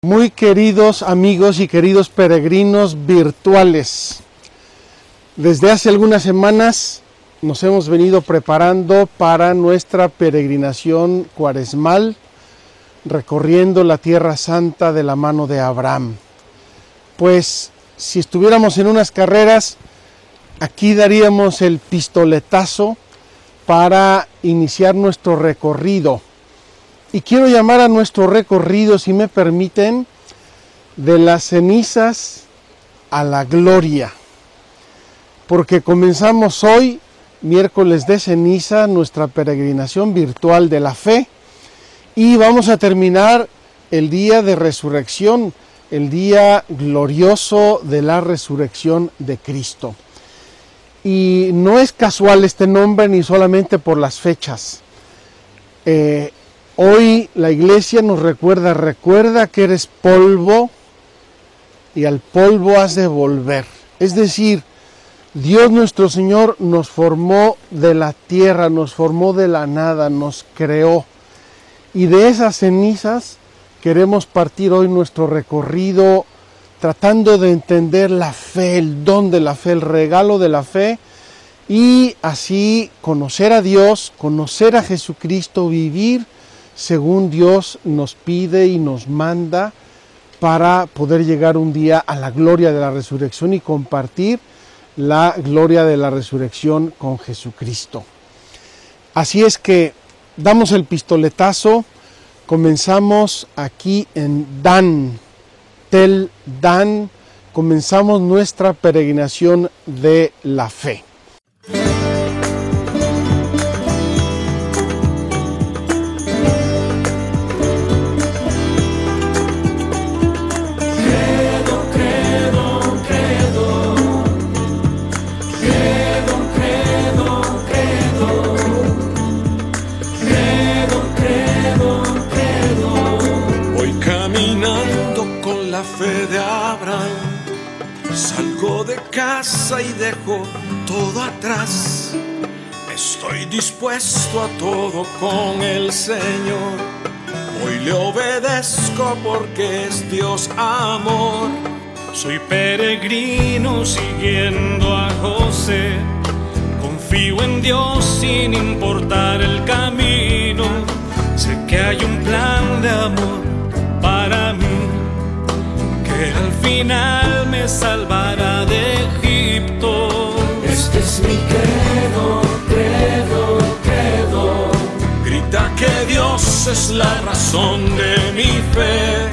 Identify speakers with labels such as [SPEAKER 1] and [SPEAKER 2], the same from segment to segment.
[SPEAKER 1] Muy queridos amigos y queridos peregrinos virtuales, desde hace algunas semanas nos hemos venido preparando para nuestra peregrinación cuaresmal, recorriendo la Tierra Santa de la mano de Abraham. Pues si estuviéramos en unas carreras, aquí daríamos el pistoletazo para iniciar nuestro recorrido. Y quiero llamar a nuestro recorrido, si me permiten, de las cenizas a la gloria. Porque comenzamos hoy, miércoles de ceniza, nuestra peregrinación virtual de la fe. Y vamos a terminar el día de resurrección, el día glorioso de la resurrección de Cristo. Y no es casual este nombre ni solamente por las fechas. Hoy la iglesia nos recuerda que eres polvo y al polvo has de volver. Es decir, Dios nuestro Señor nos formó de la tierra, nos formó de la nada, nos creó. Y de esas cenizas queremos partir hoy nuestro recorrido tratando de entender la fe, el don de la fe, el regalo de la fe y así conocer a Dios, conocer a Jesucristo, vivir según Dios nos pide y nos manda para poder llegar un día a la gloria de la resurrección y compartir la gloria de la resurrección con Jesucristo. Así es que damos el pistoletazo, comenzamos aquí en Dan, Tel Dan, comenzamos nuestra peregrinación de la fe.
[SPEAKER 2] Fe de Abraham, salgo de casa y dejo todo atrás. Estoy dispuesto a todo con el Señor. Hoy le obedezco porque es Dios amor.
[SPEAKER 3] Soy peregrino siguiendo a José. Confío en Dios sin importar el camino. Sé que hay un plan de amor para mí, que al final me salvará de Egipto.
[SPEAKER 2] Este es mi credo, credo, credo. Grita que Dios es la razón de mi fe.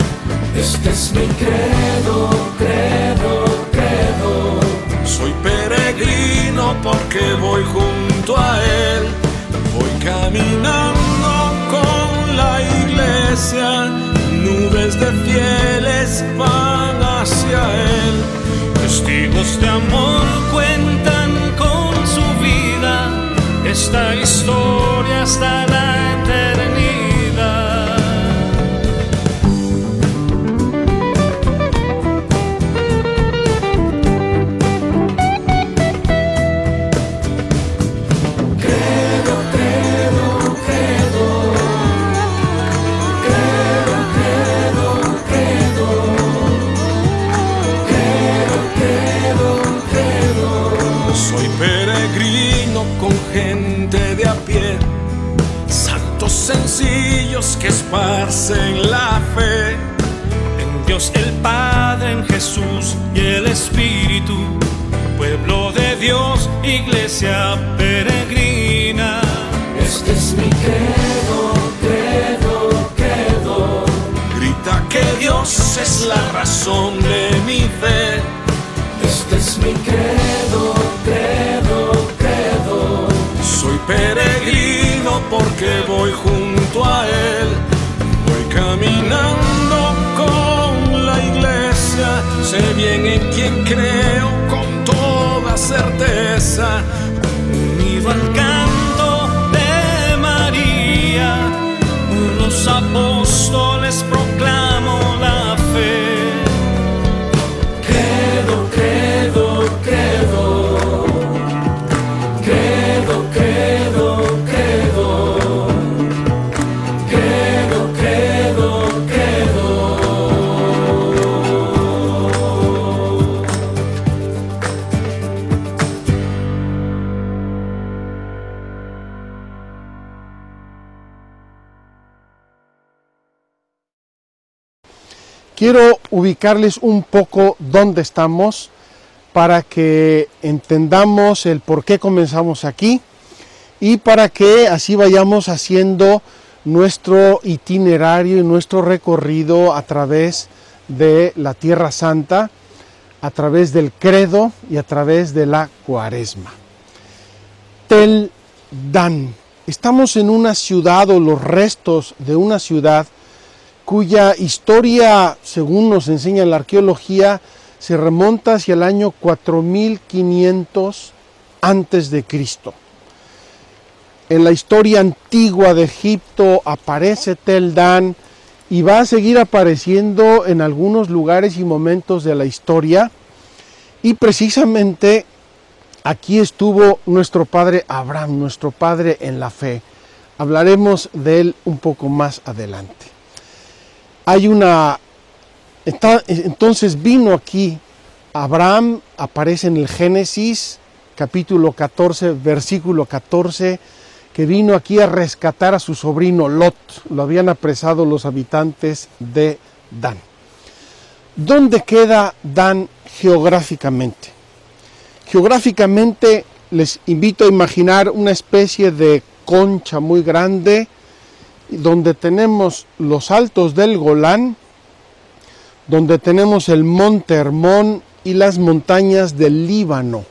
[SPEAKER 2] Este es mi credo, credo, credo. Soy peregrino porque voy junto a Él. Voy caminando con la iglesia. Nubes de fieles van hacia Él.
[SPEAKER 3] Testigos de amor cuentan con su vida esta historia hasta la eternidad.
[SPEAKER 2] Gente de a pie, santos sencillos que esparcen la fe
[SPEAKER 3] en Dios el Padre, en Jesús y el Espíritu, pueblo de Dios, iglesia peregrina.
[SPEAKER 2] Este es mi credo, credo, credo. Grita que Dios es la razón de mi fe. Este es mi credo, credo, credo. Soy peregrino porque voy junto a Él. Voy caminando con la iglesia. Sé bien en quién creo con toda certeza.
[SPEAKER 3] Unido al canto de María, los apóstoles proclamo la fe.
[SPEAKER 2] Credo, credo, credo. Credo, credo, credo. Credo, credo, credo.
[SPEAKER 1] Quiero ubicarles un poco dónde estamos para que entendamos el por qué comenzamos aquí y para que así vayamos haciendo nuestro itinerario y nuestro recorrido a través de la Tierra Santa, a través del credo y a través de la cuaresma. Tel Dan. Estamos en una ciudad o los restos de una ciudad cuya historia, según nos enseña la arqueología, se remonta hacia el año 4500 antes de Cristo. En la historia antigua de Egipto aparece Tel Dan y va a seguir apareciendo en algunos lugares y momentos de la historia. Y precisamente aquí estuvo nuestro padre Abraham, nuestro padre en la fe. Hablaremos de él un poco más adelante. Entonces vino aquí Abraham, aparece en el Génesis, capítulo 14, versículo 14, que vino aquí a rescatar a su sobrino Lot. Lo habían apresado los habitantes de Dan. ¿Dónde queda Dan geográficamente? Geográficamente les invito a imaginar una especie de concha muy grande, donde tenemos los altos del Golán, donde tenemos el monte Hermón y las montañas del Líbano.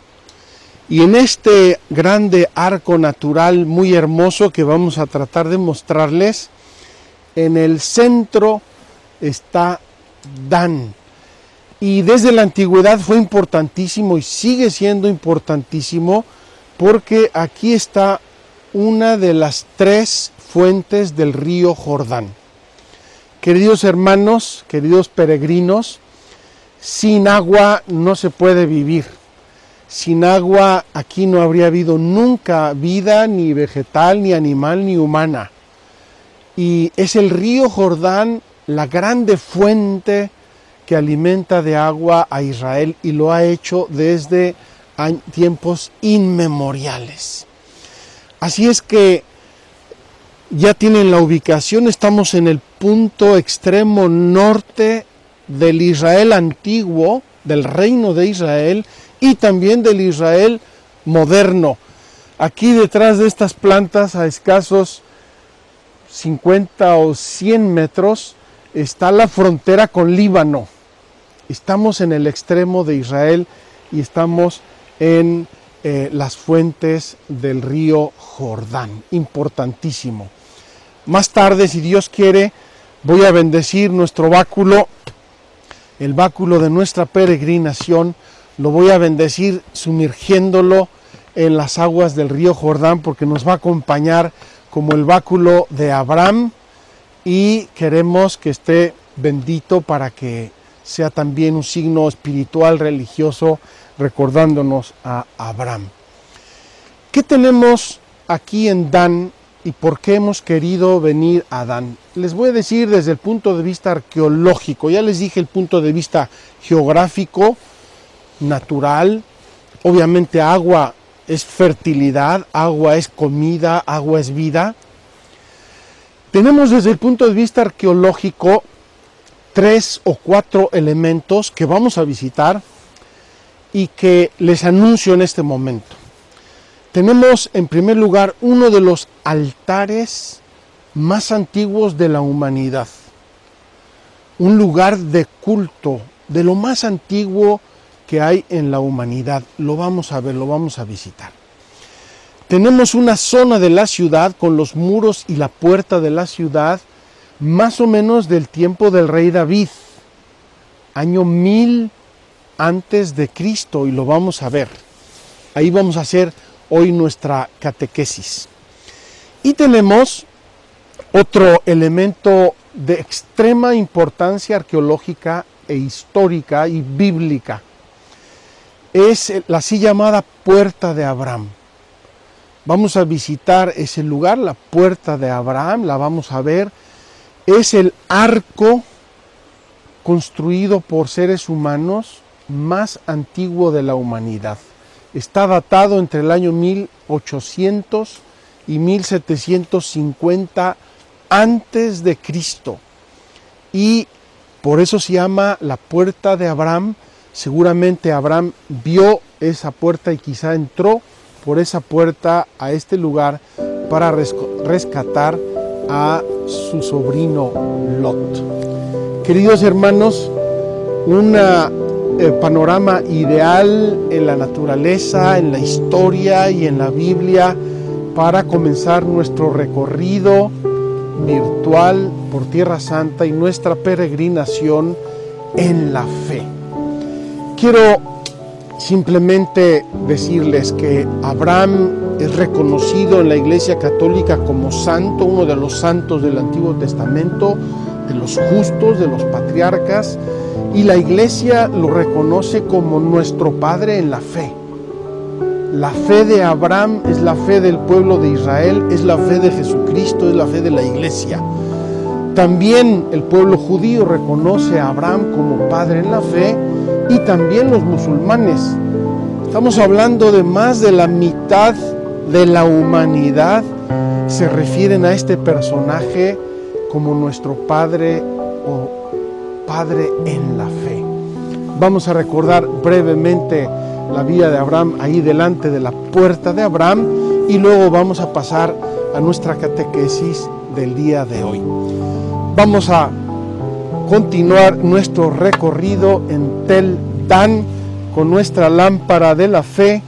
[SPEAKER 1] Y en este grande arco natural muy hermoso que vamos a tratar de mostrarles, en el centro está Dan. Y desde la antigüedad fue importantísimo y sigue siendo importantísimo porque aquí está una de las 3 fuentes del río Jordán. Queridos hermanos, queridos peregrinos, sin agua no se puede vivir. Sin agua aquí no habría habido nunca vida, ni vegetal, ni animal, ni humana. Y es el río Jordán la grande fuente que alimenta de agua a Israel y lo ha hecho desde tiempos inmemoriales. Así es que ya tienen la ubicación, estamos en el punto extremo norte del Israel antiguo, del reino de Israel y también del Israel moderno. Aquí detrás de estas plantas, a escasos 50 o 100 metros, está la frontera con Líbano. Estamos en el extremo de Israel y estamos en las fuentes del río Jordán, importantísimo. Más tarde, si Dios quiere, voy a bendecir nuestro báculo, el báculo de nuestra peregrinación, lo voy a bendecir sumergiéndolo en las aguas del río Jordán porque nos va a acompañar como el báculo de Abraham y queremos que esté bendito para que sea también un signo espiritual, religioso, recordándonos a Abraham. ¿Qué tenemos aquí en Dan y por qué hemos querido venir a Dan? Les voy a decir desde el punto de vista arqueológico. Ya les dije el punto de vista geográfico, natural. Obviamente agua es fertilidad, agua es comida, agua es vida. Tenemos desde el punto de vista arqueológico 3 o 4 elementos que vamos a visitar y que les anuncio en este momento. Tenemos en primer lugar uno de los altares más antiguos de la humanidad, un lugar de culto de lo más antiguo que hay en la humanidad. Lo vamos a ver, lo vamos a visitar. Tenemos una zona de la ciudad con los muros y la puerta de la ciudad más o menos del tiempo del rey David, año 1000 antes de Cristo, y lo vamos a ver. Ahí vamos a hacer hoy nuestra catequesis. Y tenemos otro elemento de extrema importancia arqueológica e histórica y bíblica. Es la así llamada Puerta de Abraham. Vamos a visitar ese lugar, la Puerta de Abraham, la vamos a ver. Es el arco construido por seres humanos más antiguo de la humanidad. Está datado entre el año 1800 y 1750 antes de Cristo. Y Por eso se llama la puerta de Abraham. Seguramente Abraham vio esa puerta y quizá entró por esa puerta a este lugar para rescatar a su sobrino Lot. Queridos hermanos, un panorama ideal en la naturaleza, en la historia y en la Biblia para comenzar nuestro recorrido virtual por Tierra Santa y nuestra peregrinación en la fe. Quiero simplemente decirles que Abraham es reconocido en la Iglesia Católica como santo, uno de los santos del Antiguo Testamento, de los justos, de los patriarcas, y la Iglesia lo reconoce como nuestro Padre en la fe. La fe de Abraham es la fe del pueblo de Israel, es la fe de Jesucristo, es la fe de la Iglesia. También el pueblo judío reconoce a Abraham como padre en la fe, y también los musulmanes. Estamos hablando de más de la mitad de la humanidad se refieren a este personaje como nuestro padre o padre en la fe. Vamos a recordar brevemente la vida de Abraham ahí delante de la puerta de Abraham y luego vamos a pasar a nuestra catequesis del día de hoy. Vamos a continuar nuestro recorrido en Tel Dan con nuestra lámpara de la fe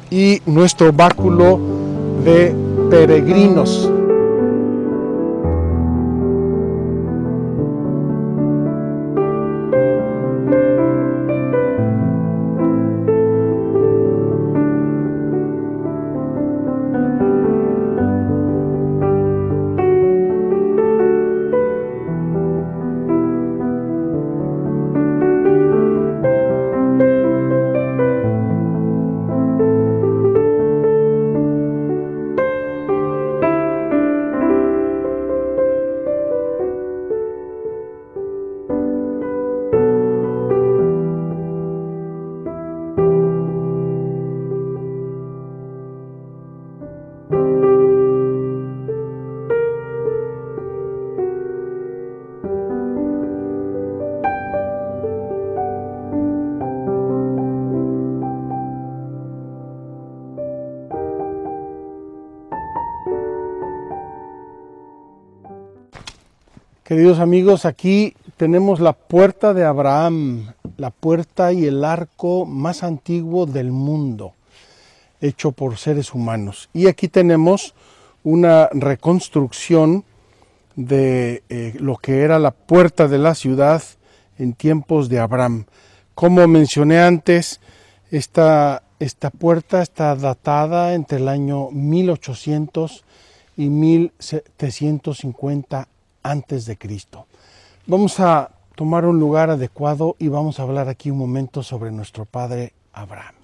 [SPEAKER 1] y nuestro báculo de peregrinos. Queridos amigos, aquí tenemos la puerta de Abraham, la puerta y el arco más antiguo del mundo, hecho por seres humanos. Y aquí tenemos una reconstrucción de lo que era la puerta de la ciudad en tiempos de Abraham. Como mencioné antes, esta puerta está datada entre el año 1800 y 1750 antes de Cristo. Vamos a tomar un lugar adecuado y vamos a hablar aquí un momento sobre nuestro padre Abraham.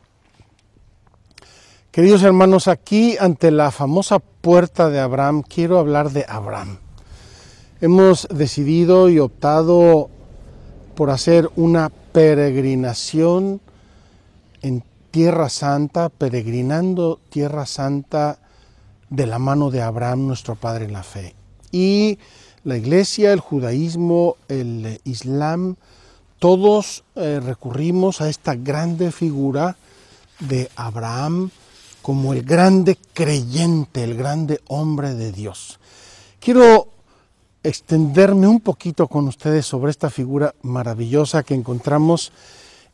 [SPEAKER 1] Queridos hermanos, aquí ante la famosa puerta de Abraham, quiero hablar de Abraham. Hemos decidido y optado por hacer una peregrinación en Tierra Santa, peregrinando Tierra Santa de la mano de Abraham, nuestro padre en la fe. Y la Iglesia, el judaísmo, el Islam, todos recurrimos a esta grande figura de Abraham como el grande creyente, el grande hombre de Dios. Quiero extenderme un poquito con ustedes sobre esta figura maravillosa que encontramos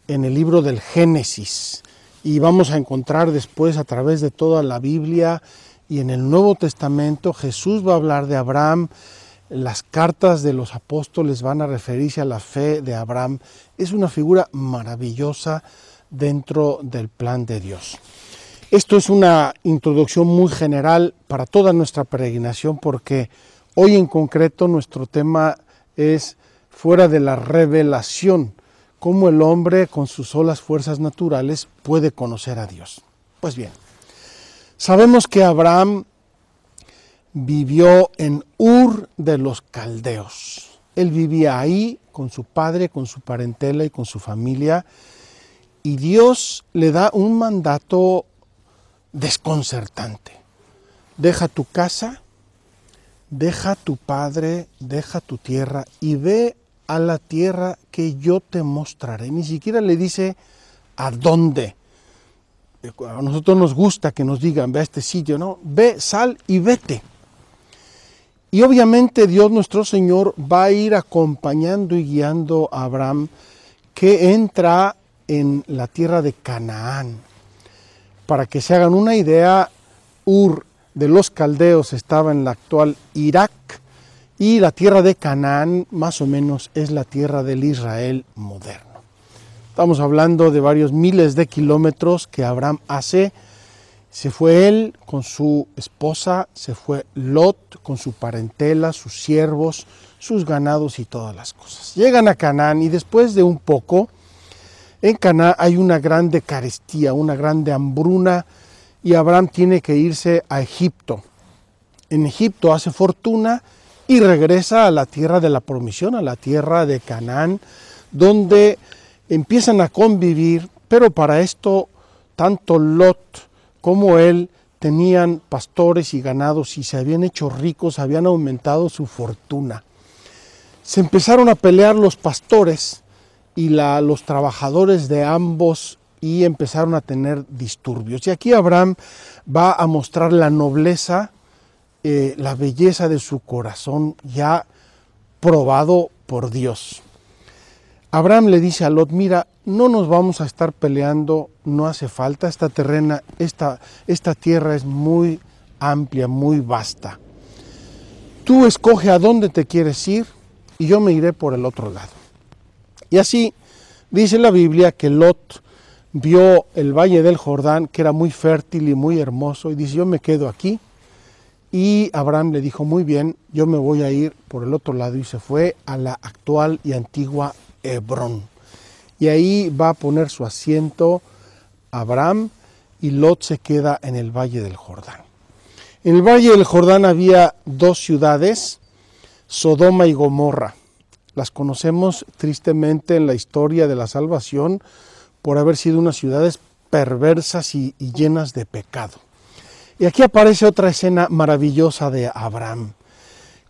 [SPEAKER 1] en el libro del Génesis y vamos a encontrar después a través de toda la Biblia y en el Nuevo Testamento. Jesús va a hablar de Abraham. Las cartas de los apóstoles van a referirse a la fe de Abraham. Es una figura maravillosa dentro del plan de Dios. Esto es una introducción muy general para toda nuestra peregrinación porque hoy en concreto nuestro tema es fuera de la revelación, cómo el hombre con sus solas fuerzas naturales puede conocer a Dios. Pues bien, sabemos que Abraham vivió en Ur de los Caldeos. Él vivía ahí con su padre, con su parentela y con su familia. Y Dios le da un mandato desconcertante. Deja tu casa, deja tu padre, deja tu tierra y ve a la tierra que yo te mostraré. Ni siquiera le dice a dónde. A nosotros nos gusta que nos digan, ve a este sitio, ¿no? Ve, sal y vete. Y obviamente Dios nuestro Señor va a ir acompañando y guiando a Abraham, que entra en la tierra de Canaán. Para que se hagan una idea, Ur de los caldeos estaba en la actual Irak, y la tierra de Canaán más o menos es la tierra del Israel moderno. Estamos hablando de varios miles de kilómetros que Abraham hace. Se fue él con su esposa, se fue Lot con su parentela, sus siervos, sus ganados y todas las cosas. Llegan a Canaán y después de un poco, en Canaán hay una grande carestía, una grande hambruna, y Abraham tiene que irse a Egipto. En Egipto hace fortuna y regresa a la tierra de la promisión, a la tierra de Canaán, donde empiezan a convivir, pero para esto tanto Lot como él tenían pastores y ganados y se habían hecho ricos, habían aumentado su fortuna. Se empezaron a pelear los pastores y los trabajadores de ambos y empezaron a tener disturbios. Y aquí Abraham va a mostrar la nobleza, la belleza de su corazón ya probado por Dios. Abraham le dice a Lot, mira, no nos vamos a estar peleando, no hace falta, esta tierra es muy amplia, muy vasta. Tú escoge a dónde te quieres ir y yo me iré por el otro lado. Y así dice la Biblia que Lot vio el valle del Jordán, que era muy fértil y muy hermoso, y dice, yo me quedo aquí. Y Abraham le dijo, muy bien, yo me voy a ir por el otro lado, y se fue a la actual y antigua Hebrón. Y ahí va a poner su asiento Abraham, y Lot se queda en el valle del Jordán. En el valle del Jordán había dos ciudades, Sodoma y Gomorra. Las conocemos tristemente en la historia de la salvación por haber sido unas ciudades perversas y llenas de pecado. Y aquí aparece otra escena maravillosa de Abraham,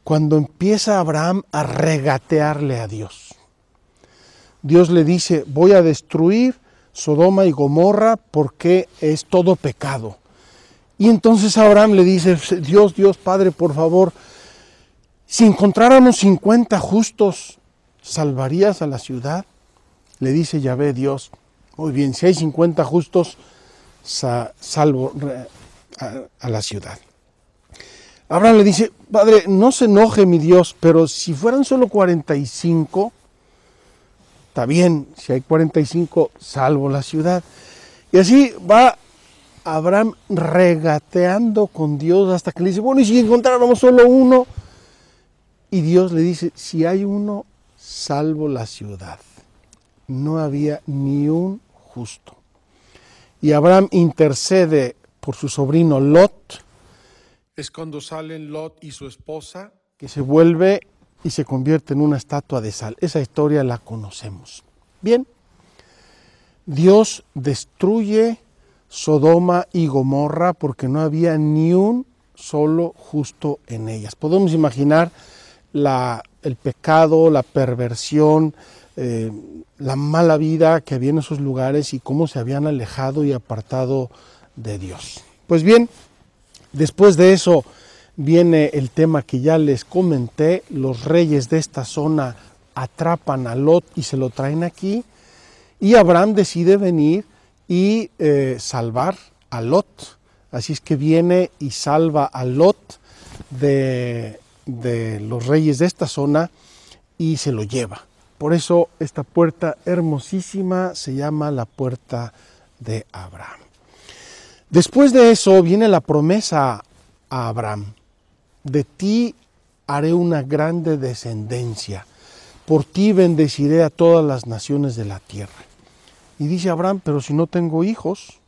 [SPEAKER 1] cuando empieza Abraham a regatearle a Dios. Dios le dice, voy a destruir Sodoma y Gomorra porque es todo pecado. Y entonces Abraham le dice, Dios, Padre, por favor, si encontráramos 50 justos, ¿salvarías a la ciudad? Le dice Yahvé Dios, muy bien, si hay 50 justos, salvo a la ciudad. Abraham le dice, Padre, no se enoje mi Dios, pero si fueran solo 45, está bien, si hay 45, salvo la ciudad. Y así va Abraham regateando con Dios hasta que le dice, bueno, y si encontráramos solo uno, y Dios le dice, si hay uno, salvo la ciudad. No había ni un justo. Y Abraham intercede por su sobrino Lot. Es cuando salen Lot y su esposa, que se vuelve y se convierte en una estatua de sal. Esa historia la conocemos. Bien, Dios destruye Sodoma y Gomorra porque no había ni un solo justo en ellas. Podemos imaginar el pecado, la perversión, la mala vida que había en esos lugares y cómo se habían alejado y apartado de Dios. Pues bien, después de eso viene el tema que ya les comenté. Los reyes de esta zona atrapan a Lot y se lo traen aquí, y Abraham decide venir y salvar a Lot. Así es que viene y salva a Lot de los reyes de esta zona y se lo lleva. Por eso esta puerta hermosísima se llama la puerta de Abraham. Después de eso viene la promesa a Abraham. De ti haré una grande descendencia, por ti bendeciré a todas las naciones de la tierra. Y dice Abraham, pero si no tengo hijos,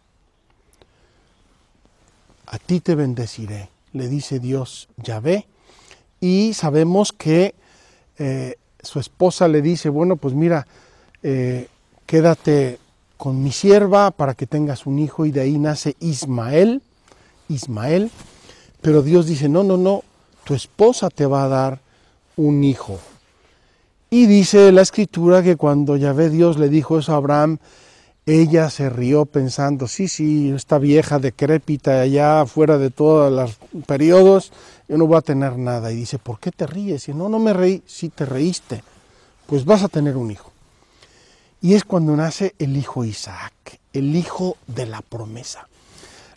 [SPEAKER 1] a ti te bendeciré, le dice Dios Yahvé. Y sabemos que su esposa le dice, bueno, pues mira, quédate con mi sierva para que tengas un hijo, y de ahí nace Ismael. Pero Dios dice, no, tu esposa te va a dar un hijo. Y dice la escritura que cuando Yahvé Dios le dijo eso a Abraham, ella se rió pensando, sí, esta vieja decrépita allá fuera de todos los periodos, yo no voy a tener nada. Y dice, ¿por qué te ríes? Y no me reí. Sí, te reíste, pues vas a tener un hijo. Y es cuando nace el hijo Isaac, el hijo de la promesa.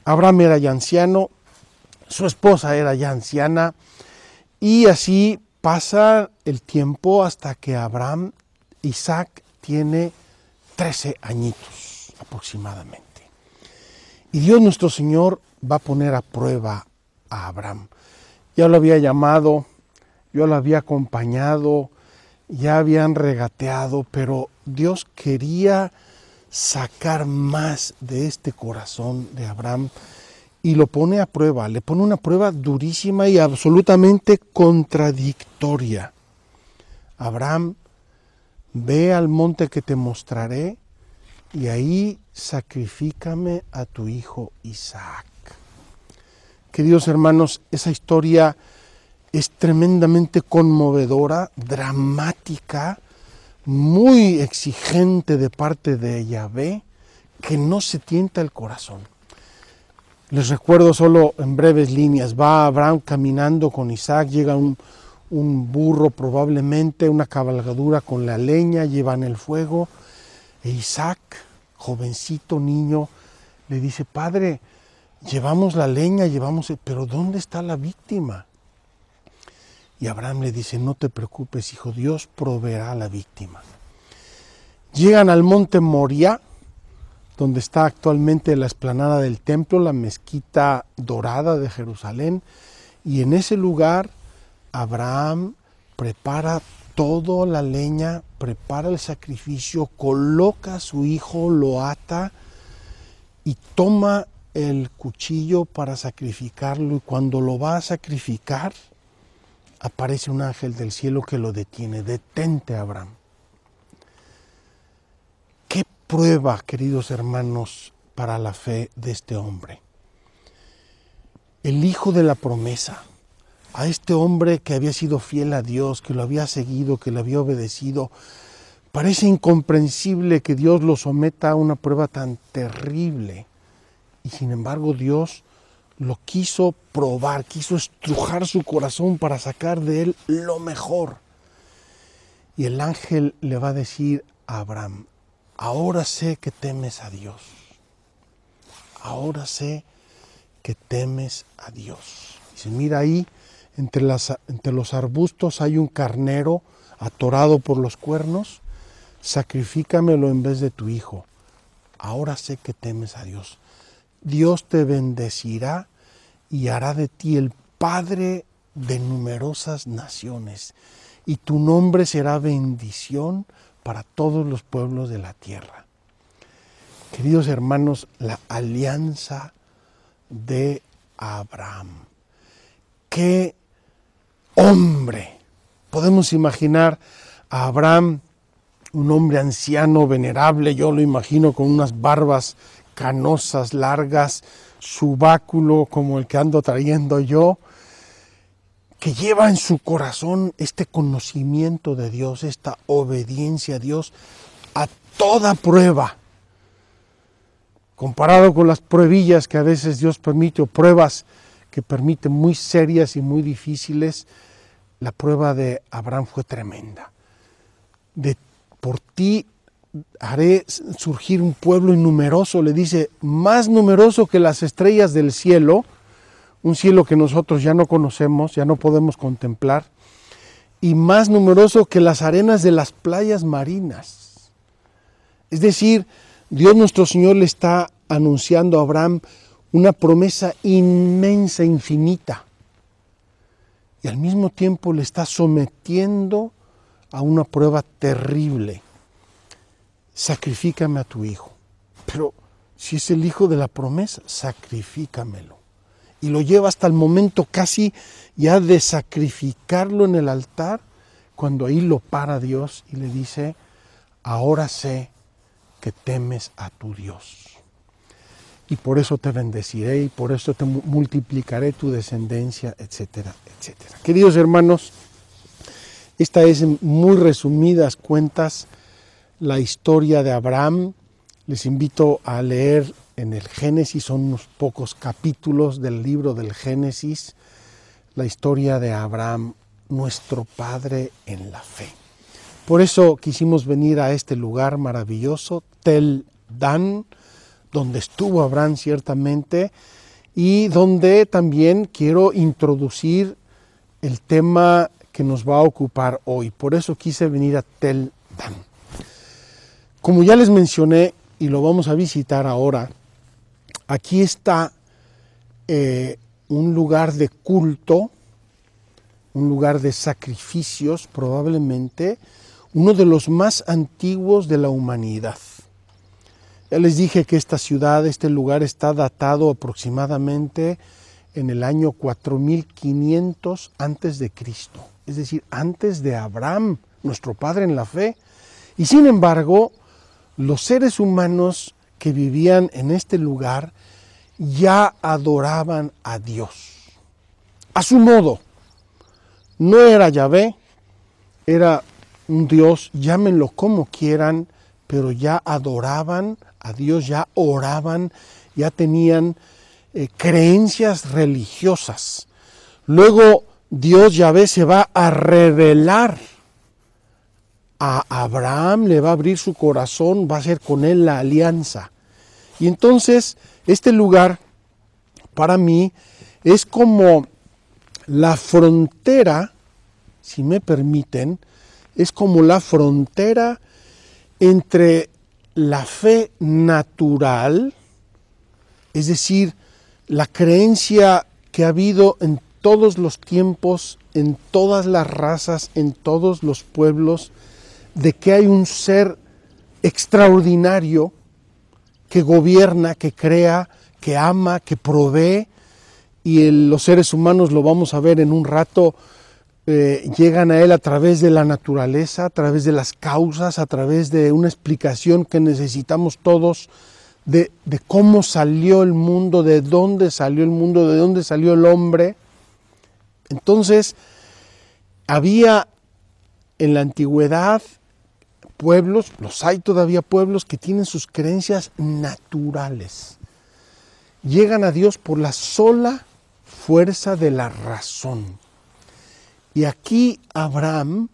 [SPEAKER 1] Abraham era ya anciano, su esposa era ya anciana, y así pasa el tiempo hasta que Isaac tiene 13 añitos aproximadamente. Y Dios nuestro Señor va a poner a prueba a Abraham. Ya lo había llamado, yo lo había acompañado, ya habían regateado, pero Dios quería sacar más de este corazón de Abraham y lo pone a prueba, le pone una prueba durísima y absolutamente contradictoria. Abraham, ve al monte que te mostraré y ahí sacrifícame a tu hijo Isaac. Queridos hermanos, esa historia es tremendamente conmovedora, dramática, muy exigente de parte de Yahvé, que no se tienta el corazón. Les recuerdo solo en breves líneas, va Abraham caminando con Isaac, llega un burro probablemente, una cabalgadura con la leña, llevan el fuego, e Isaac, jovencito niño, le dice, padre, llevamos la leña, pero ¿dónde está la víctima? Y Abraham le dice, no te preocupes, hijo, Dios proveerá la víctima. Llegan al monte Moriah, donde está actualmente la explanada del templo, la mezquita dorada de Jerusalén, y en ese lugar Abraham prepara toda la leña, prepara el sacrificio, coloca a su hijo, lo ata y toma el cuchillo para sacrificarlo, y cuando lo va a sacrificar, aparece un ángel del cielo que lo detiene. Detente, Abraham. ¿Qué prueba, queridos hermanos, para la fe de este hombre? El hijo de la promesa, a este hombre que había sido fiel a Dios, que lo había seguido, que le había obedecido, parece incomprensible que Dios lo someta a una prueba tan terrible. Y sin embargo Dios lo quiso probar, quiso estrujar su corazón para sacar de él lo mejor. Y el ángel le va a decir a Abraham, ahora sé que temes a Dios. Ahora sé que temes a Dios. Dice, mira ahí, entre los arbustos hay un carnero atorado por los cuernos, sacrifícamelo en vez de tu hijo. Ahora sé que temes a Dios. Dios te bendecirá y hará de ti el padre de numerosas naciones, y tu nombre será bendición para todos los pueblos de la tierra. Queridos hermanos, la alianza de Abraham. ¡Qué hombre! Podemos imaginar a Abraham, un hombre anciano, venerable, yo lo imagino con unas barbas canosas, largas, su báculo como el que ando trayendo yo, que lleva en su corazón este conocimiento de Dios, esta obediencia a Dios a toda prueba. Comparado con las pruebillas que a veces Dios permite, o pruebas que permite muy serias y muy difíciles, la prueba de Abraham fue tremenda. Por ti haré surgir un pueblo innumeroso, le dice, más numeroso que las estrellas del cielo, un cielo que nosotros ya no conocemos, ya no podemos contemplar, y más numeroso que las arenas de las playas marinas. Es decir, Dios nuestro Señor le está anunciando a Abraham una promesa inmensa, infinita, y al mismo tiempo le está sometiendo a una prueba terrible. Sacrifícame a tu hijo. Pero si es el hijo de la promesa, sacrifícamelo. Y lo lleva hasta el momento casi ya de sacrificarlo en el altar, cuando ahí lo para Dios y le dice, ahora sé que temes a tu Dios. Y por eso te bendeciré, y por eso te multiplicaré tu descendencia, etcétera, etcétera. Queridos hermanos, Esta es, en muy resumidas cuentas, la historia de Abraham. Les invito a leer en el Génesis, son unos pocos capítulos del libro del Génesis, la historia de Abraham, nuestro padre en la fe. Por eso quisimos venir a este lugar maravilloso, Tel Dan, donde estuvo Abraham ciertamente, y donde también quiero introducir el tema que nos va a ocupar hoy. Por eso quise venir a Tel Dan. Como ya les mencioné, y lo vamos a visitar ahora, aquí está un lugar de culto, un lugar de sacrificios, probablemente uno de los más antiguos de la humanidad. Ya les dije que esta ciudad, este lugar está datado aproximadamente en el año 4500 antes de Cristo, es decir, antes de Abraham, nuestro padre en la fe. Y sin embargo, los seres humanos que vivían en este lugar ya adoraban a Dios, a su modo. No era Yahvé, era un Dios, llámenlo como quieran, pero ya adoraban a Dios, ya oraban, ya tenían creencias religiosas. Luego Dios, Yahvé, se va a revelar a Abraham, le va a abrir su corazón, va a hacer con él la alianza. Y entonces este lugar para mí es como la frontera, si me permiten, es como la frontera entre la fe natural, es decir, la creencia que ha habido en todos los tiempos, en todas las razas, en todos los pueblos, de que hay un ser extraordinario que gobierna, que crea, que ama, que provee, y los seres humanos, lo vamos a ver en un rato, llegan a él a través de la naturaleza, a través de las causas, a través de una explicación que necesitamos todos de cómo salió el mundo, de dónde salió el mundo, de dónde salió el hombre. Entonces, había en la antigüedad pueblos, los hay todavía pueblos que tienen sus creencias naturales. Llegan a Dios por la sola fuerza de la razón. Y aquí Abraham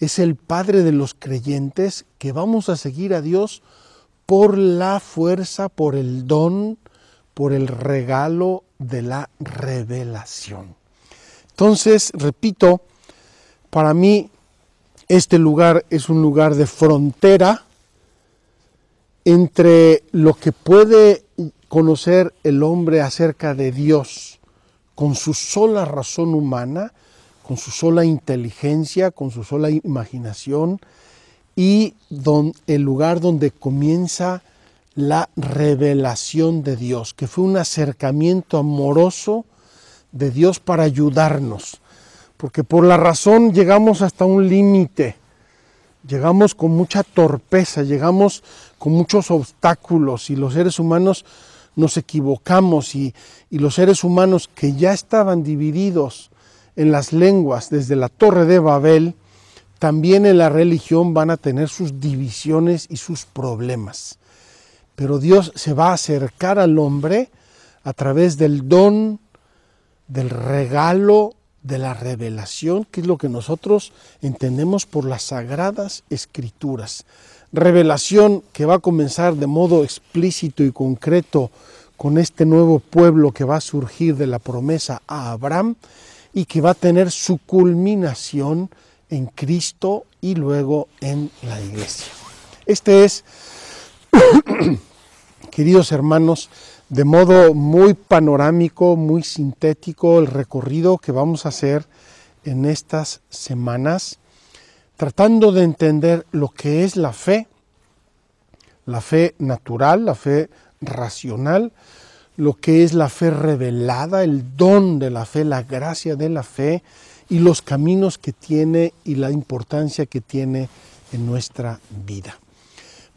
[SPEAKER 1] es el padre de los creyentes que vamos a seguir a Dios por la fuerza, por el don, por el regalo de la revelación. Entonces, repito, para mí este lugar es un lugar de frontera entre lo que puede conocer el hombre acerca de Dios con su sola razón humana, con su sola inteligencia, con su sola imaginación, y el lugar donde comienza la revelación de Dios, que fue un acercamiento amoroso de Dios para ayudarnos, porque por la razón llegamos hasta un límite, llegamos con mucha torpeza, llegamos con muchos obstáculos, y los seres humanos nos equivocamos, y los seres humanos que ya estaban divididos en las lenguas desde la Torre de Babel, también en la religión van a tener sus divisiones y sus problemas. Pero Dios se va a acercar al hombre a través del don, del regalo, de la revelación, que es lo que nosotros entendemos por las Sagradas Escrituras. Revelación que va a comenzar de modo explícito y concreto con este nuevo pueblo que va a surgir de la promesa a Abraham, y que va a tener su culminación en Cristo y luego en la iglesia. Este es, queridos hermanos, de modo muy panorámico, muy sintético, el recorrido que vamos a hacer en estas semanas, tratando de entender lo que es la fe natural, la fe racional, lo que es la fe revelada, el don de la fe, la gracia de la fe, y los caminos que tiene y la importancia que tiene en nuestra vida.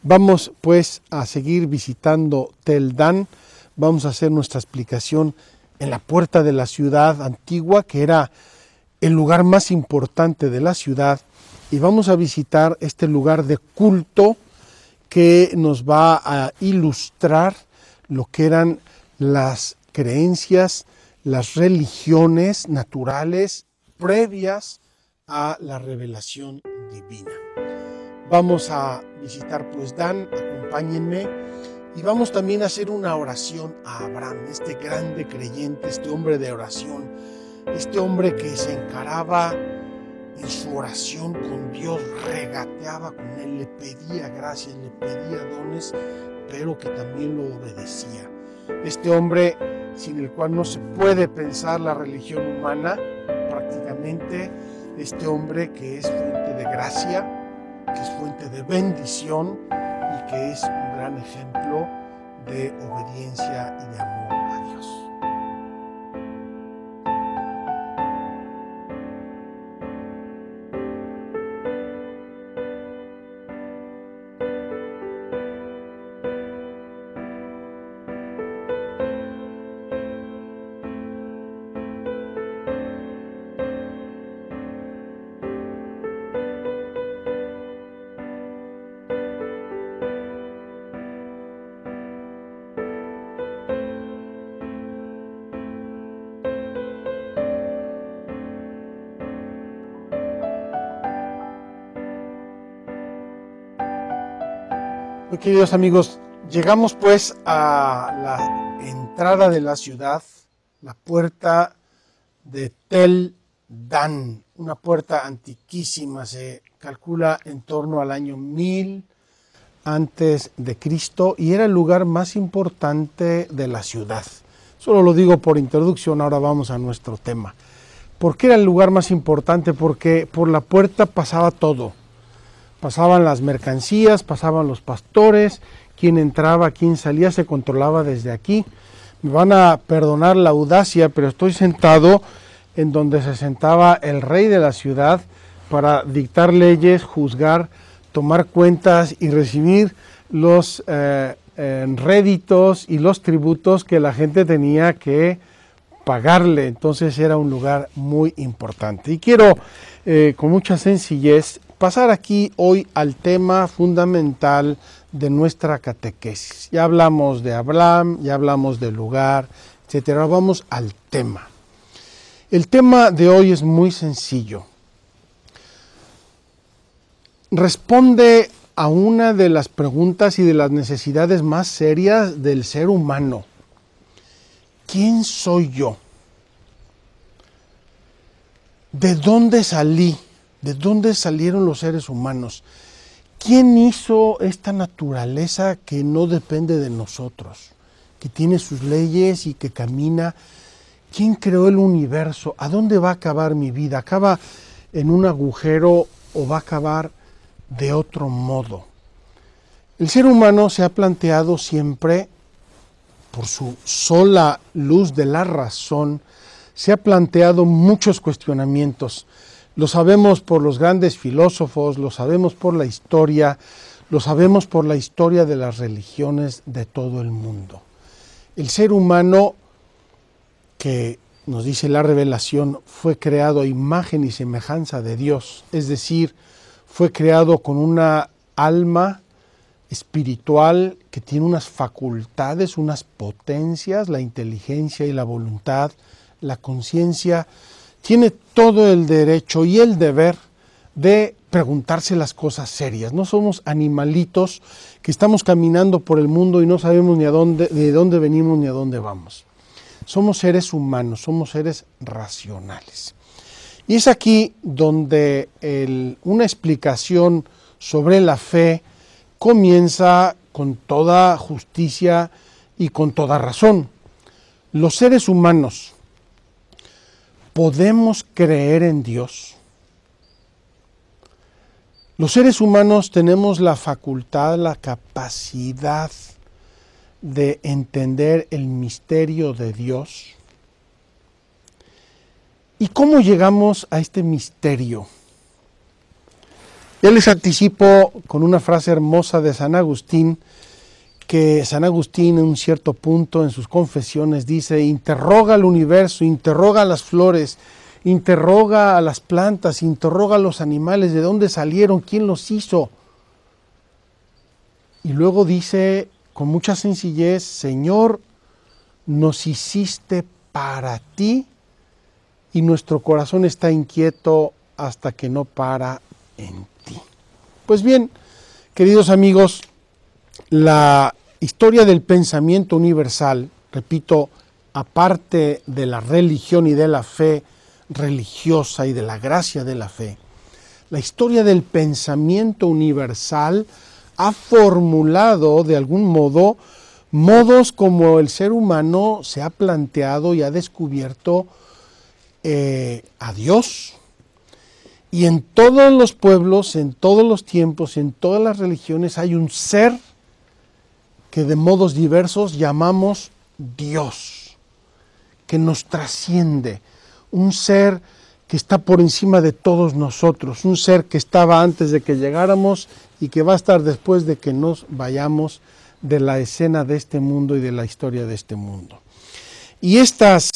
[SPEAKER 1] Vamos pues a seguir visitando Tel Dan. Vamos a hacer nuestra explicación en la puerta de la ciudad antigua, que era el lugar más importante de la ciudad y vamos a visitar este lugar de culto que nos va a ilustrar lo que eran las creencias, las religiones naturales previas a la revelación divina. Vamos a visitar pues Dan, acompáñenme, y vamos también a hacer una oración a Abraham, este grande creyente, este hombre de oración, este hombre que se encaraba en su oración con Dios, regateaba con Él, le pedía gracias, le pedía dones, pero que también lo obedecía. Este hombre sin el cual no se puede pensar la religión humana, prácticamente este hombre que es fuente de gracia, que es fuente de bendición y que es un gran ejemplo de obediencia y de amor a Dios. Muy queridos amigos, llegamos pues a la entrada de la ciudad, la puerta de Tel Dan, una puerta antiquísima, se calcula en torno al año 1000 antes de Cristo y era el lugar más importante de la ciudad. Solo lo digo por introducción, ahora vamos a nuestro tema. ¿Por qué era el lugar más importante? Porque por la puerta pasaba todo. Pasaban las mercancías, pasaban los pastores, quién entraba, quién salía, se controlaba desde aquí. Me van a perdonar la audacia, pero estoy sentado en donde se sentaba el rey de la ciudad para dictar leyes, juzgar, tomar cuentas y recibir los réditos y los tributos que la gente tenía que pagarle. Entonces era un lugar muy importante. Y quiero, con mucha sencillez, pasar aquí hoy al tema fundamental de nuestra catequesis. Ya hablamos de Abraham, ya hablamos del lugar, etcétera. Vamos al tema. El tema de hoy es muy sencillo. Responde a una de las preguntas y de las necesidades más serias del ser humano. ¿Quién soy yo? ¿De dónde salí? ¿De dónde salieron los seres humanos? ¿Quién hizo esta naturaleza que no depende de nosotros, que tiene sus leyes y que camina? ¿Quién creó el universo? ¿A dónde va a acabar mi vida? ¿Acaba en un agujero o va a acabar de otro modo? El ser humano se ha planteado siempre, por su sola luz de la razón, se ha planteado muchos cuestionamientos. Lo sabemos por los grandes filósofos, lo sabemos por la historia, lo sabemos por la historia de las religiones de todo el mundo. El ser humano, que nos dice la revelación, fue creado a imagen y semejanza de Dios, es decir, fue creado con una alma espiritual que tiene unas facultades, unas potencias, la inteligencia y la voluntad, la conciencia. Tiene todo el derecho y el deber de preguntarse las cosas serias. No somos animalitos que estamos caminando por el mundo y no sabemos ni de dónde venimos ni a dónde vamos. Somos seres humanos, somos seres racionales. Y es aquí donde una explicación sobre la fe comienza con toda justicia y con toda razón. Los seres humanos, ¿podemos creer en Dios? Los seres humanos tenemos la facultad, la capacidad de entender el misterio de Dios. ¿Y cómo llegamos a este misterio? Ya les anticipo con una frase hermosa de San Agustín, que San Agustín en un cierto punto en sus confesiones dice: interroga al universo, interroga a las flores, interroga a las plantas, interroga a los animales, de dónde salieron, quién los hizo. Y luego dice con mucha sencillez: Señor, nos hiciste para ti y nuestro corazón está inquieto hasta que no para en ti. Pues bien, queridos amigos, la historia del pensamiento universal, repito, aparte de la religión y de la fe religiosa y de la gracia de la fe, la historia del pensamiento universal ha formulado de algún modo modos como el ser humano se ha planteado y ha descubierto a Dios. Y en todos los pueblos, en todos los tiempos, en todas las religiones hay un ser que de modos diversos llamamos Dios, que nos trasciende, un ser que está por encima de todos nosotros, un ser que estaba antes de que llegáramos y que va a estar después de que nos vayamos de la escena de este mundo y de la historia de este mundo. Y estas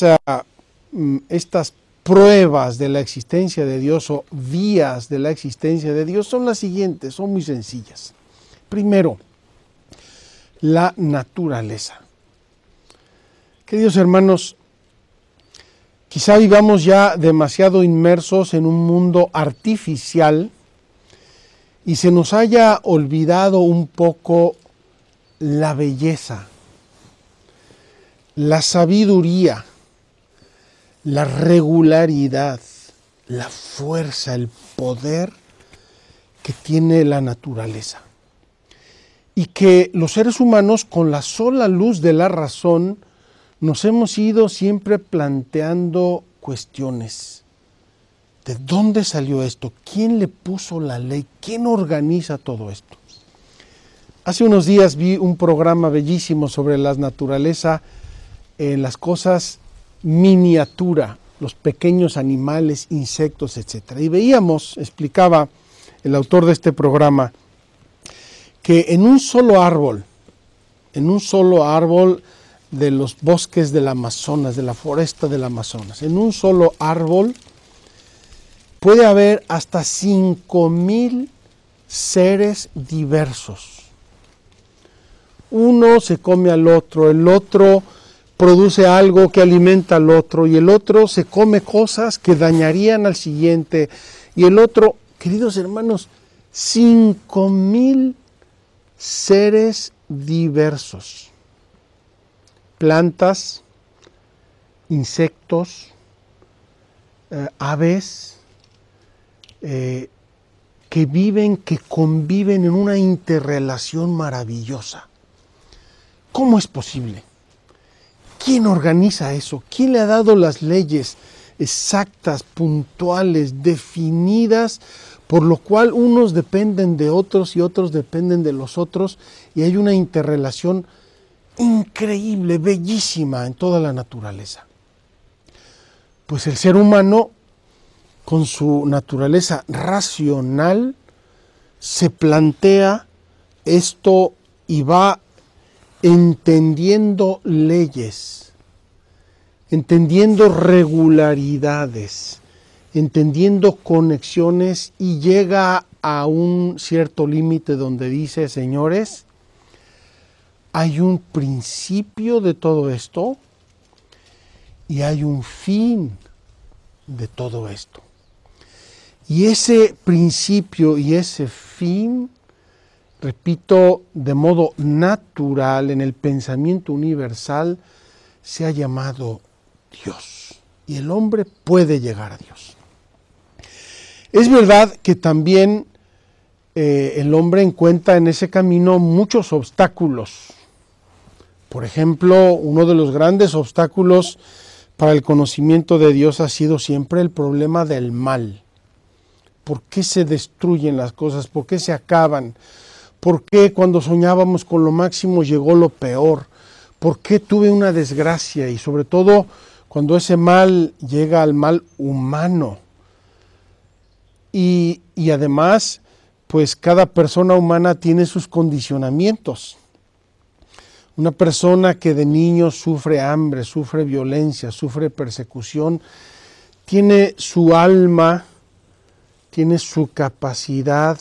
[SPEAKER 1] pruebas de la existencia de Dios o vías de la existencia de Dios son las siguientes, son muy sencillas. Primero, la naturaleza. Queridos hermanos, quizá vivamos ya demasiado inmersos en un mundo artificial y se nos haya olvidado un poco la belleza, la sabiduría, la regularidad, la fuerza, el poder que tiene la naturaleza. Y que los seres humanos, con la sola luz de la razón, nos hemos ido siempre planteando cuestiones. ¿De dónde salió esto? ¿Quién le puso la ley? ¿Quién organiza todo esto? Hace unos días vi un programa bellísimo sobre la naturaleza, las cosas miniatura, los pequeños animales, insectos, etc. Y veíamos, explicaba el autor de este programa, que en un solo árbol de los bosques del Amazonas, de la foresta del Amazonas, en un solo árbol puede haber hasta 5,000 seres diversos. Uno se come al otro, el otro produce algo que alimenta al otro, y el otro se come cosas que dañarían al siguiente, y el otro, queridos hermanos, 5,000 seres diversos. Plantas, insectos, aves, que viven, que conviven en una interrelación maravillosa. ¿Cómo es posible? ¿Quién organiza eso? ¿Quién le ha dado las leyes exactas, puntuales, definidas, por lo cual unos dependen de otros y otros dependen de los otros, y hay una interrelación increíble, bellísima en toda la naturaleza? Pues el ser humano, con su naturaleza racional, se plantea esto y va entendiendo leyes, entendiendo regularidades, entendiendo conexiones, y llega a un cierto límite donde dice: señores, hay un principio de todo esto y hay un fin de todo esto. Y ese principio y ese fin, repito, de modo natural en el pensamiento universal, se ha llamado Dios. Y el hombre puede llegar a Dios. Es verdad que también el hombre encuentra en ese camino muchos obstáculos. Por ejemplo, uno de los grandes obstáculos para el conocimiento de Dios ha sido siempre el problema del mal. ¿Por qué se destruyen las cosas? ¿Por qué se acaban? ¿Por qué cuando soñábamos con lo máximo llegó lo peor? ¿Por qué tuve una desgracia? Y sobre todo cuando ese mal llega al mal humano. Y además, pues cada persona humana tiene sus condicionamientos. Una persona que de niño sufre hambre, sufre violencia, sufre persecución, tiene su alma, tiene su capacidad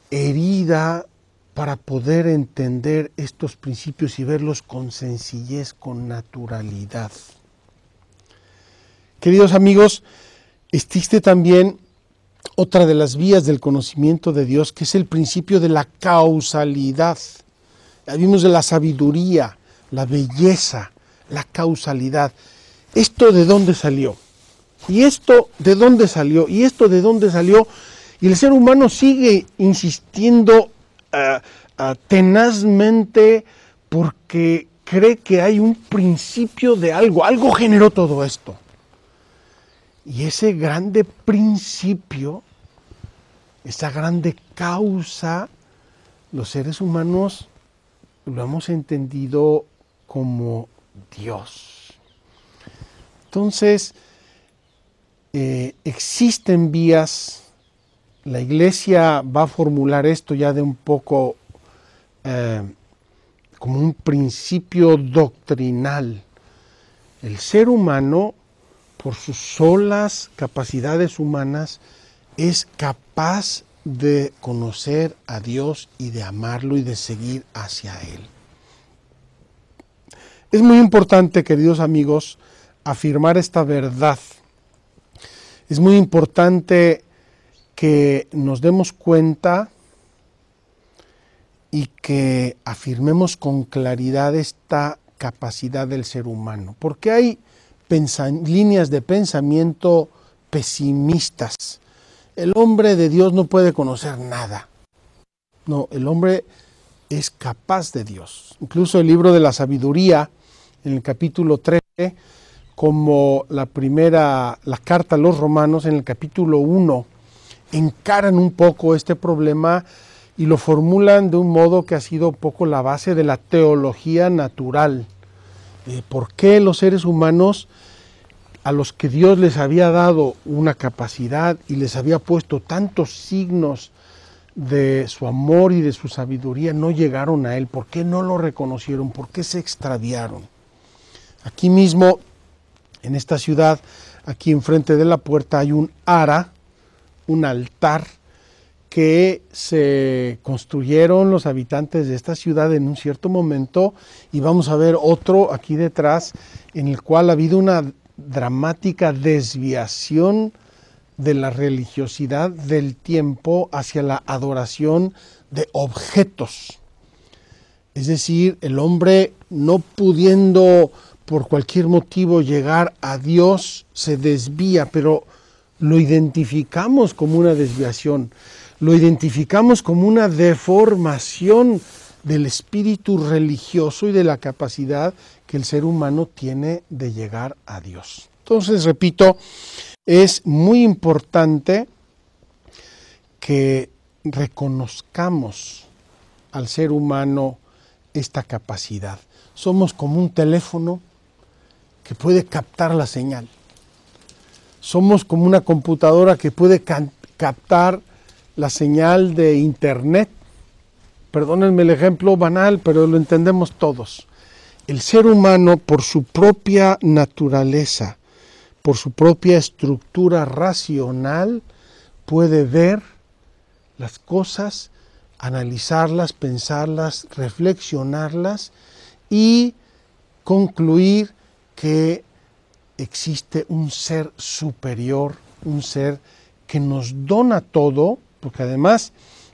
[SPEAKER 1] herida para poder entender estos principios y verlos con sencillez, con naturalidad. Queridos amigos, existe también otra de las vías del conocimiento de Dios, que es el principio de la causalidad. Ya vimos de la sabiduría, la belleza, la causalidad. ¿Esto de dónde salió? ¿Y esto de dónde salió? ¿Y esto de dónde salió? Y el ser humano sigue insistiendo tenazmente porque cree que hay un principio de algo. Algo generó todo esto. Y ese grande principio, esa grande causa, los seres humanos lo hemos entendido como Dios. Entonces, existen vías. La Iglesia va a formular esto ya de un poco como un principio doctrinal. El ser humano, por sus solas capacidades humanas, es capaz de conocer a Dios y de amarlo y de seguir hacia Él. Es muy importante, queridos amigos, afirmar esta verdad. Es muy importante que nos demos cuenta y que afirmemos con claridad esta capacidad del ser humano, porque hay líneas de pensamiento pesimistas. El hombre de Dios no puede conocer nada. No, el hombre es capaz de Dios. Incluso el libro de la sabiduría, en el capítulo 13, como la carta a los romanos, en el capítulo 1, encaran un poco este problema y lo formulan de un modo que ha sido un poco la base de la teología natural. ¿Por qué los seres humanos, a los que Dios les había dado una capacidad y les había puesto tantos signos de su amor y de su sabiduría, no llegaron a Él? ¿Por qué no lo reconocieron? ¿Por qué se extraviaron? Aquí mismo, en esta ciudad, aquí enfrente de la puerta, hay un ara, un altar que se construyeron los habitantes de esta ciudad en un cierto momento, y vamos a ver otro aquí detrás en el cual ha habido una dramática desviación de la religiosidad del tiempo hacia la adoración de objetos. Es decir, el hombre, no pudiendo por cualquier motivo llegar a Dios, se desvía, pero lo identificamos como una desviación, lo identificamos como una deformación del espíritu religioso y de la capacidad que el ser humano tiene de llegar a Dios. Entonces, repito, es muy importante que reconozcamos al ser humano esta capacidad. Somos como un teléfono que puede captar la señal. Somos como una computadora que puede captar la señal de internet. Perdónenme el ejemplo banal, pero lo entendemos todos. El ser humano, por su propia naturaleza, por su propia estructura racional, puede ver las cosas, analizarlas, pensarlas, reflexionarlas y concluir que existe un ser superior, un ser que nos dona todo, porque además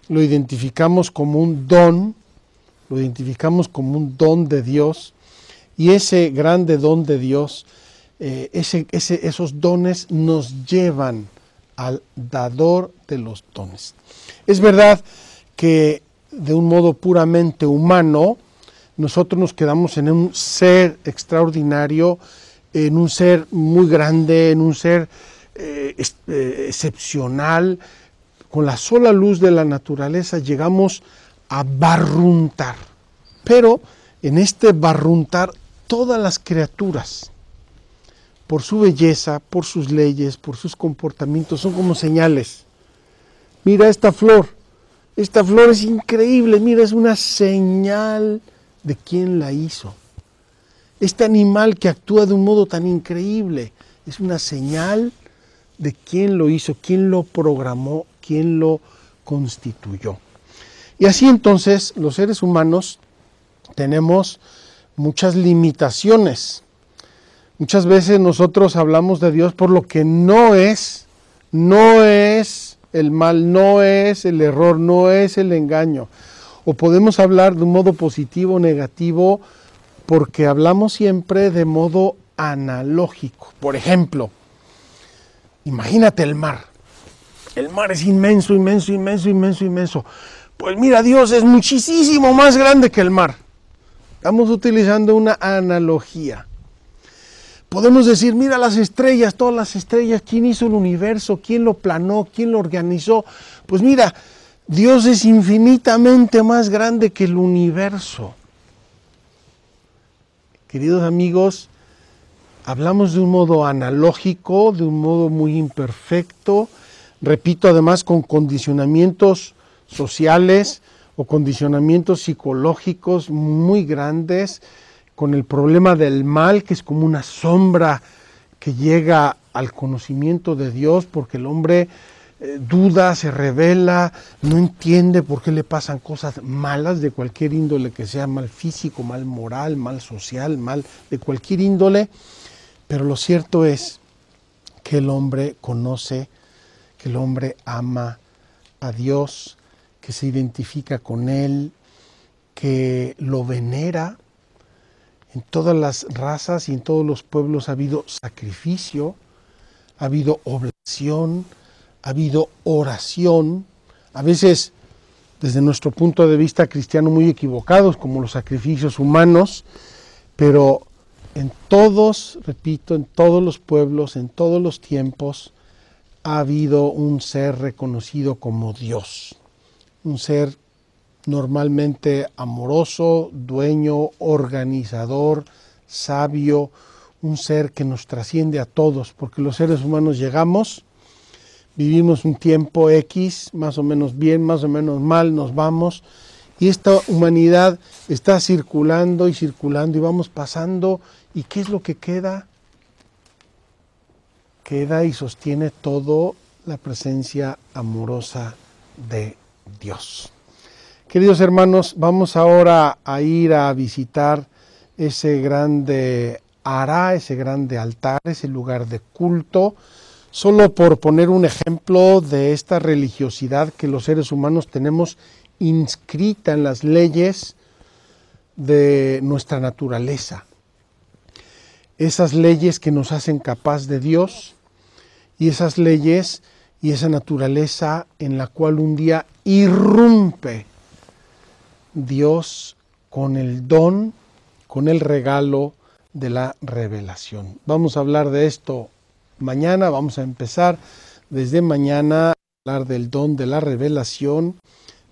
[SPEAKER 1] lo identificamos como un don, de Dios, y ese grande don de Dios, esos dones nos llevan al dador de los dones. Es verdad que de un modo puramente humano, nosotros nos quedamos en un ser extraordinario, en un ser muy grande, en un ser excepcional. Con la sola luz de la naturaleza llegamos a barruntar. Pero en este barruntar, todas las criaturas, por su belleza, por sus leyes, por sus comportamientos, son como señales. Mira esta flor es increíble, mira, es una señal de quién la hizo. Este animal que actúa de un modo tan increíble, es una señal de quién lo hizo, quién lo programó, quién lo constituyó. Y así entonces los seres humanos tenemos muchas limitaciones. Muchas veces nosotros hablamos de Dios por lo que no es el mal, no es el error, no es el engaño. O podemos hablar de un modo positivo o negativo porque hablamos siempre de modo analógico. Por ejemplo, imagínate el mar. El mar es inmenso, inmenso, inmenso, inmenso, inmenso. Pues mira, Dios es muchísimo más grande que el mar. Estamos utilizando una analogía. Podemos decir, mira las estrellas, todas las estrellas, ¿quién hizo el universo? ¿Quién lo planó? ¿Quién lo organizó? Pues mira, Dios es infinitamente más grande que el universo. Queridos amigos, hablamos de un modo analógico, de un modo muy imperfecto, repito, además con condicionamientos sociales o condicionamientos psicológicos muy grandes, con el problema del mal, que es como una sombra que llega al conocimiento de Dios, porque el hombre duda, se revela, no entiende por qué le pasan cosas malas de cualquier índole que sea, mal físico, mal moral, mal social, mal de cualquier índole, pero lo cierto es que el hombre conoce, que el hombre ama a Dios, que se identifica con Él, que lo venera. En todas las razas y en todos los pueblos ha habido sacrificio, ha habido oblación, ha habido oración, a veces desde nuestro punto de vista cristiano muy equivocados, como los sacrificios humanos, pero en todos, repito, en todos los pueblos, en todos los tiempos, ha habido un ser reconocido como Dios, un ser normalmente amoroso, dueño, organizador, sabio, un ser que nos trasciende a todos, porque los seres humanos llegamos, vivimos un tiempo X, más o menos bien, más o menos mal, nos vamos, y esta humanidad está circulando y circulando y vamos pasando, ¿y qué es lo que queda? Queda y sostiene todo la presencia amorosa de Dios. Queridos hermanos, vamos ahora a ir a visitar ese grande ara, ese grande altar, ese lugar de culto, solo por poner un ejemplo de esta religiosidad que los seres humanos tenemos inscrita en las leyes de nuestra naturaleza. Esas leyes que nos hacen capaz de Dios y esas leyes y esa naturaleza en la cual un día irrumpe Dios con el don, con el regalo de la revelación. Vamos a hablar de esto mañana, vamos a empezar desde mañana a hablar del don de la revelación,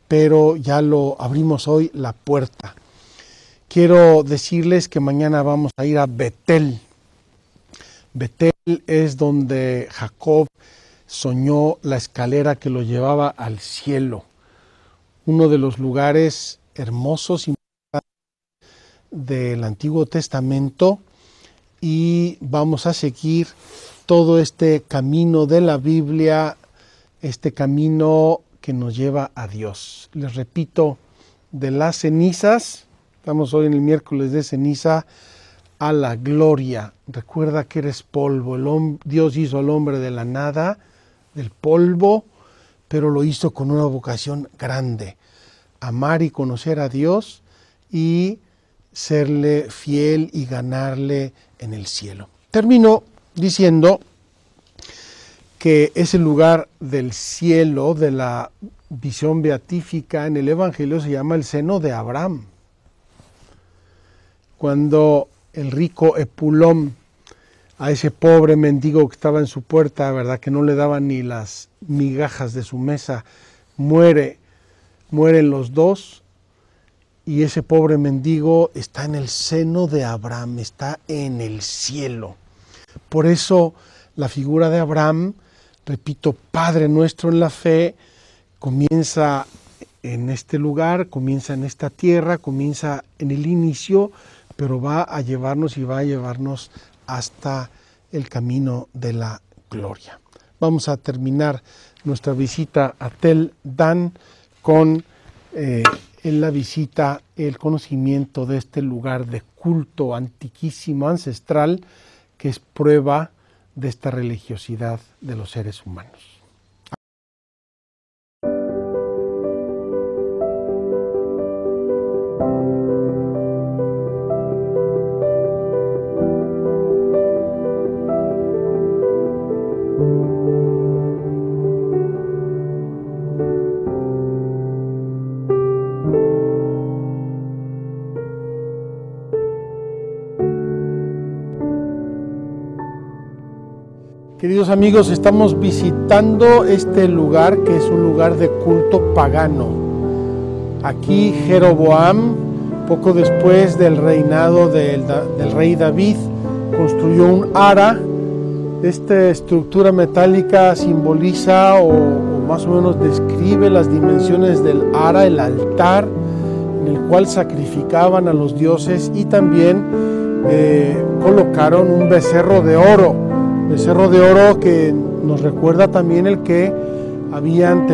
[SPEAKER 1] pero ya lo abrimos hoy la puerta. Quiero decirles que mañana vamos a ir a Betel. Betel es donde Jacob soñó la escalera que lo llevaba al cielo, uno de los lugares hermosos y del Antiguo Testamento, y vamos a seguir todo este camino de la Biblia, este camino que nos lleva a Dios. Les repito, de las cenizas, estamos hoy en el miércoles de ceniza, a la gloria. Recuerda que eres polvo. Dios hizo al hombre de la nada, del polvo, pero lo hizo con una vocación grande: amar y conocer a Dios y serle fiel y ganarle en el cielo. Termino diciendo que ese lugar del cielo, de la visión beatífica en el Evangelio, se llama el seno de Abraham. Cuando el rico Epulón, a ese pobre mendigo que estaba en su puerta, ¿verdad?, que no le daban ni las migajas de su mesa, mueren los dos, y ese pobre mendigo está en el seno de Abraham, está en el cielo. Por eso la figura de Abraham, repito, Padre nuestro en la fe, comienza en este lugar, comienza en esta tierra, comienza en el inicio, pero va a llevarnos hasta el camino de la gloria. Vamos a terminar nuestra visita a Tel Dan con en la visita el conocimiento de este lugar de culto antiquísimo, ancestral, que es prueba de esta religiosidad de los seres humanos. Queridos amigos, estamos visitando este lugar que es un lugar de culto pagano. Aquí Jeroboam, poco después del reinado del rey David, construyó un ara. Esta estructura metálica simboliza o más o menos describe las dimensiones del ara, el altar en el cual sacrificaban a los dioses, y también colocaron un becerro de oro que nos recuerda también el que habían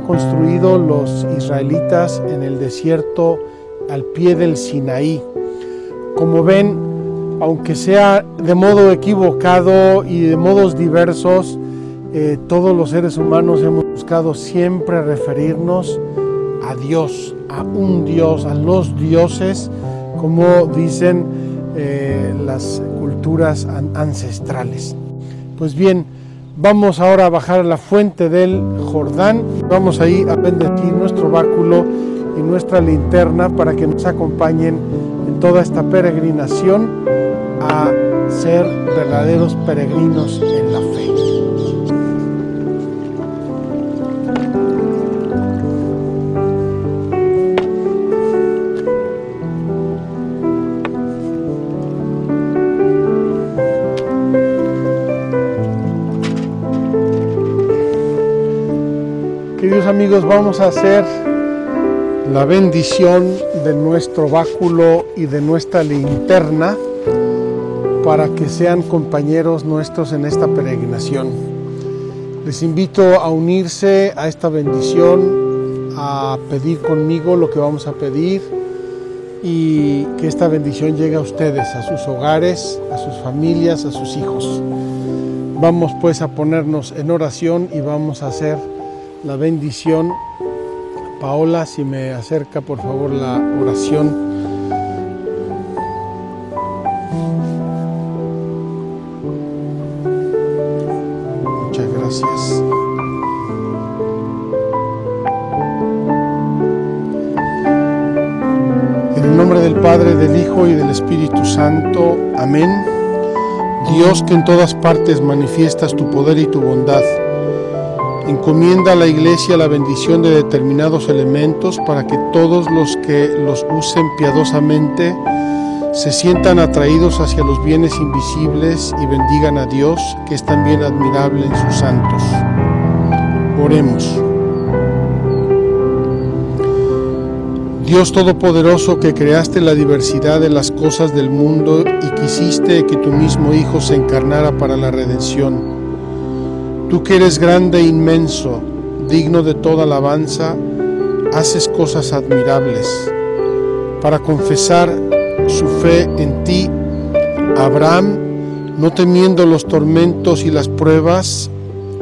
[SPEAKER 1] construido los israelitas en el desierto al pie del Sinaí. Como ven, aunque sea de modo equivocado y de modos diversos, todos los seres humanos hemos buscado siempre referirnos a Dios, a un Dios, a los dioses, como dicen las culturas ancestrales. Pues bien, vamos ahora a bajar a la fuente del Jordán. Vamos ahí a bendecir nuestro báculo y nuestra linterna para que nos acompañen en toda esta peregrinación a ser verdaderos peregrinos en la fe. Queridos amigos, vamos a hacer la bendición de nuestro báculo y de nuestra linterna para que sean compañeros nuestros en esta peregrinación. Les invito a unirse a esta bendición, a pedir conmigo lo que vamos a pedir, y que esta bendición llegue a ustedes, a sus hogares, a sus familias, a sus hijos. Vamos pues a ponernos en oración y vamos a hacer la bendición. Paola, si me acerca por favor la oración. Muchas gracias. En el nombre del Padre, del Hijo y del Espíritu Santo. Amén. Dios, que en todas partes manifiestas tu poder y tu bondad, encomienda a la Iglesia la bendición de determinados elementos para que todos los que los usen piadosamente se sientan atraídos hacia los bienes invisibles y bendigan a Dios, que es también admirable en sus santos. Oremos. Dios Todopoderoso, que creaste la diversidad de las cosas del mundo y quisiste que tu mismo Hijo se encarnara para la redención, tú que eres grande e inmenso, digno de toda alabanza, haces cosas admirables. Para confesar su fe en ti, Abraham, no temiendo los tormentos y las pruebas,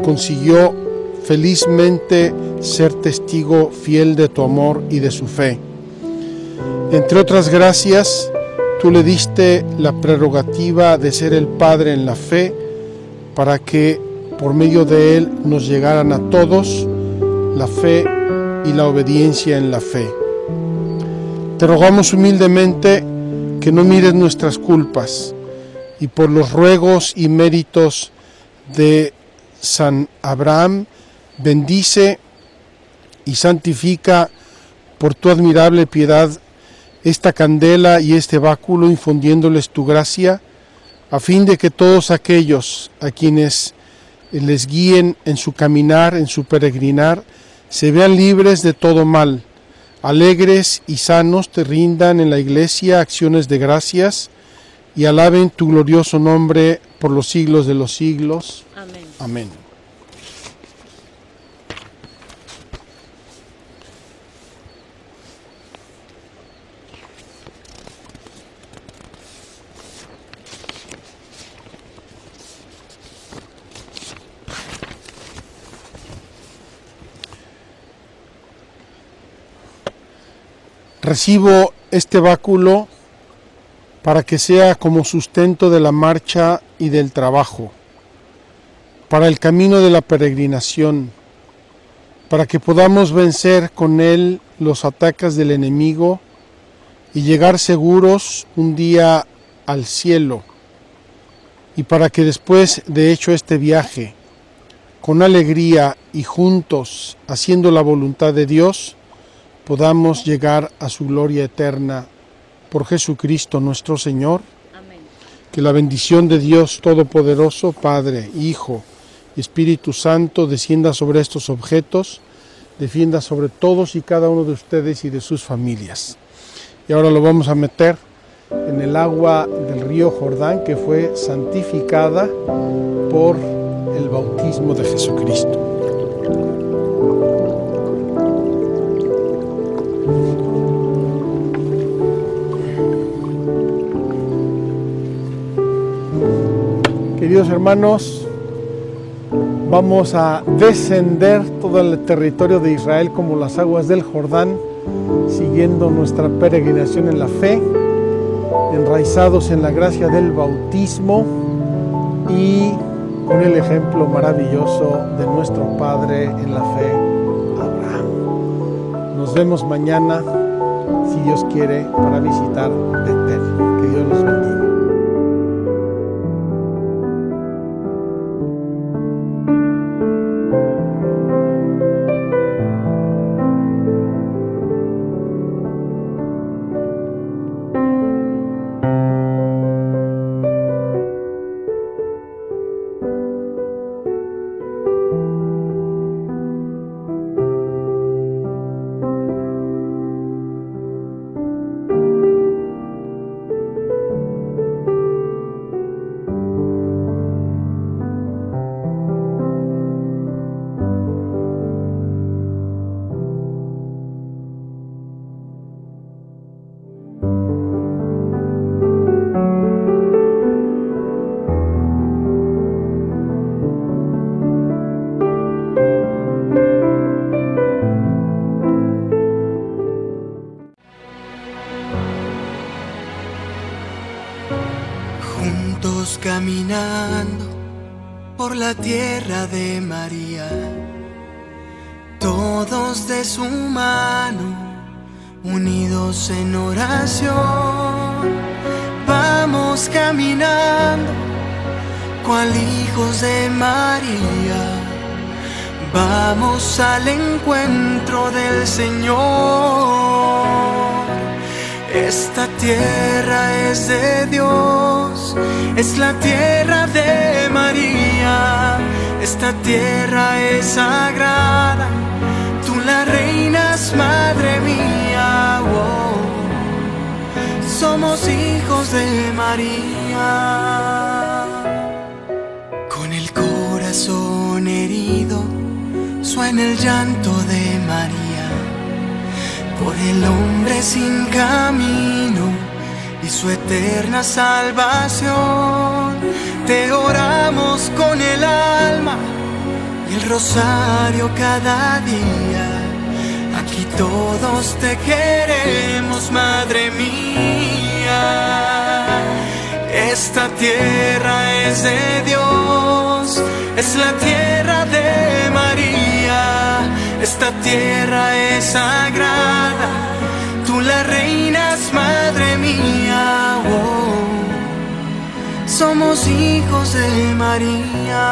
[SPEAKER 1] consiguió felizmente ser testigo fiel de tu amor y de su fe. Entre otras gracias, tú le diste la prerrogativa de ser el Padre en la fe, para que por medio de él nos llegaran a todos la fe y la obediencia en la fe. Te rogamos humildemente que no mires nuestras culpas, y por los ruegos y méritos de San Abraham, bendice y santifica por tu admirable piedad esta candela y este báculo, infundiéndoles tu gracia, a fin de que todos aquellos a quienes les guíen en su caminar, en su peregrinar, se vean libres de todo mal, alegres y sanos, te rindan en la iglesia acciones de gracias y alaben tu glorioso nombre por los siglos de los siglos.
[SPEAKER 4] Amén.
[SPEAKER 1] Amén. Recibo este báculo para que sea como sustento de la marcha y del trabajo, para el camino de la peregrinación, para que podamos vencer con él los ataques del enemigo y llegar seguros un día al cielo, y para que después de hecho este viaje, con alegría y juntos, haciendo la voluntad de Dios, podamos llegar a su gloria eterna por Jesucristo nuestro Señor.
[SPEAKER 4] Amén.
[SPEAKER 1] Que la bendición de Dios Todopoderoso, Padre, Hijo y Espíritu Santo descienda sobre estos objetos, defienda sobre todos y cada uno de ustedes y de sus familias. Y ahora lo vamos a meter en el agua del río Jordán, que fue santificada por el bautismo de Jesucristo. Queridos hermanos, vamos a descender todo el territorio de Israel como las aguas del Jordán, siguiendo nuestra peregrinación en la fe, enraizados en la gracia del bautismo y con el ejemplo maravilloso de nuestro Padre en la fe, Abraham. Nos vemos mañana, si Dios quiere, para visitar Betel. Que Dios los bendiga.
[SPEAKER 5] Caminando por la tierra de María, todos de su mano, unidos en oración. Vamos caminando, cual hijos de María, vamos al encuentro del Señor. Esta tierra es de Dios, es la tierra de María. Esta tierra es sagrada, tú la reinas, madre mía. Oh, somos hijos de María. Con el corazón herido suena el llanto de María por el hombre sin camino y su eterna salvación. Te oramos con el alma y el rosario cada día. Aquí todos te queremos, madre mía. Esta tierra es de Dios, es la tierra de María. Esta tierra es sagrada, tú la reinas, madre mía. Oh, somos hijos de María.